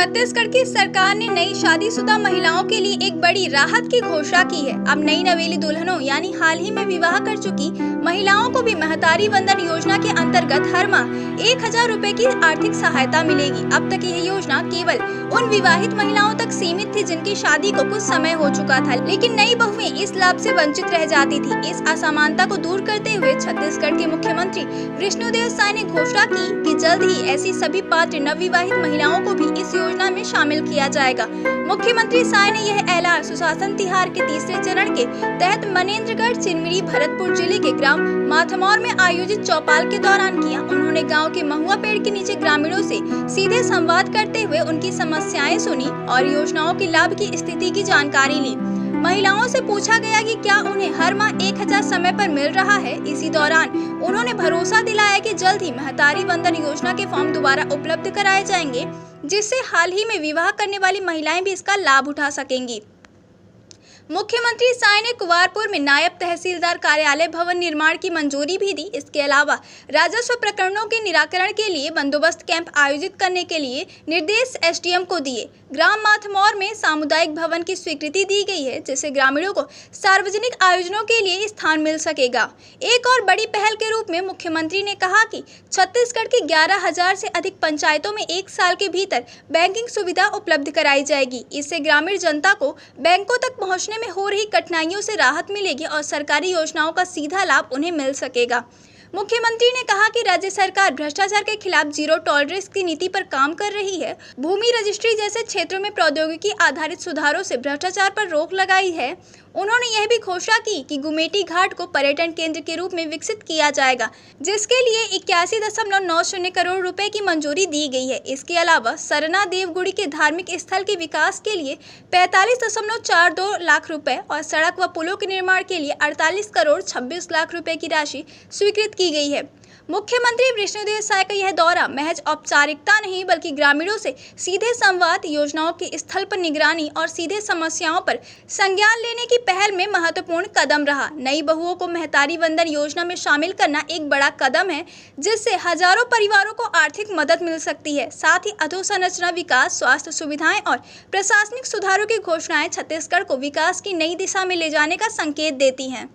छत्तीसगढ़ की सरकार ने नई शादीशुदा महिलाओं के लिए एक बड़ी राहत की घोषणा की है। अब नई नवेली दुल्हनों यानी हाल ही में विवाह कर चुकी महिलाओं को भी महतारी वंदन योजना के अंतर्गत हर माह 1000 रुपए की आर्थिक सहायता मिलेगी। अब तक यह योजना केवल उन विवाहित महिलाओं तक सीमित थी जिनकी शादी को कुछ समय हो चुका था, लेकिन नई बहुएं इस लाभ से वंचित रह जाती थी। इस असमानता को दूर करते हुए छत्तीसगढ़ के मुख्यमंत्री विष्णुदेव साय ने घोषणा की कि जल्द ही ऐसी सभी पात्र नवविवाहित महिलाओं को भी इस योजना में शामिल किया जाएगा। मुख्यमंत्री साय ने यह ऐलान सुशासन तिहार के तीसरे चरण के तहत मनेन्द्रगढ़, चिरमिरी, भरतपुर जिले के ग्राम माथमौर में आयोजित चौपाल के दौरान किया। उन्होंने गांव के महुआ पेड़ के नीचे ग्रामीणों से सीधे संवाद करते हुए उनकी समस्याएं सुनी और योजनाओं के लाभ की स्थिति की जानकारी ली। महिलाओं से पूछा गया कि क्या उन्हें हर माह 1000 समय पर मिल रहा है। इसी दौरान उन्होंने भरोसा दिलाया कि जल्द ही महतारी वंदन योजना के फॉर्म दोबारा उपलब्ध कराए जाएंगे, जिससे हाल ही में विवाह करने वाली महिलाएं भी इसका लाभ उठा सकेंगी। मुख्यमंत्री साय ने कुवारपुर में नायब तहसीलदार कार्यालय भवन निर्माण की मंजूरी भी दी। इसके अलावा राजस्व प्रकरणों के निराकरण के लिए बंदोबस्त कैंप आयोजित करने के लिए निर्देश एसडीएम को दिए। ग्राम माथमौर में सामुदायिक भवन की स्वीकृति दी गई है, जिससे ग्रामीणों को सार्वजनिक आयोजनों के लिए स्थान मिल सकेगा। एक और बड़ी पहल के रूप में मुख्यमंत्री ने कहा कि छत्तीसगढ़ की 11,000 से अधिक पंचायतों में 1 साल के भीतर बैंकिंग सुविधा उपलब्ध कराई जाएगी। इससे ग्रामीण जनता को बैंकों तक पहुंचने में हो रही कठिनाइयों से राहत मिलेगी और सरकारी योजनाओं का सीधा लाभ उन्हें मिल सकेगा। मुख्यमंत्री ने कहा कि राज्य सरकार भ्रष्टाचार के खिलाफ जीरो टॉलरेंस की नीति पर काम कर रही है। भूमि रजिस्ट्री जैसे क्षेत्रों में प्रौद्योगिकी आधारित सुधारों से भ्रष्टाचार पर रोक लगाई है। उन्होंने यह भी घोषणा की कि गुमेटी घाट को पर्यटन केंद्र के रूप में विकसित किया जाएगा, जिसके लिए 81.90 करोड़ रुपए की मंजूरी दी गई है। इसके अलावा सरना देवगुड़ी के धार्मिक स्थल के विकास के लिए 45.42 लाख रुपए और सड़क व पुलों के निर्माण के लिए 48 करोड़ 26 लाख रुपए की राशि स्वीकृत की गई है। मुख्यमंत्री विष्णुदेव साय का यह दौरा महज औपचारिकता नहीं बल्कि ग्रामीणों से सीधे संवाद, योजनाओं के स्थल पर निगरानी और सीधे समस्याओं पर संज्ञान लेने की पहल में महत्वपूर्ण कदम रहा। नई बहुओं को महतारी वंदन योजना में शामिल करना एक बड़ा कदम है, जिससे हजारों परिवारों को आर्थिक मदद मिल सकती है। साथ ही अधोसंरचना विकास, स्वास्थ्य सुविधाएं और प्रशासनिक सुधारों की घोषणाएं छत्तीसगढ़ को विकास की नई दिशा में ले जाने का संकेत देती हैं।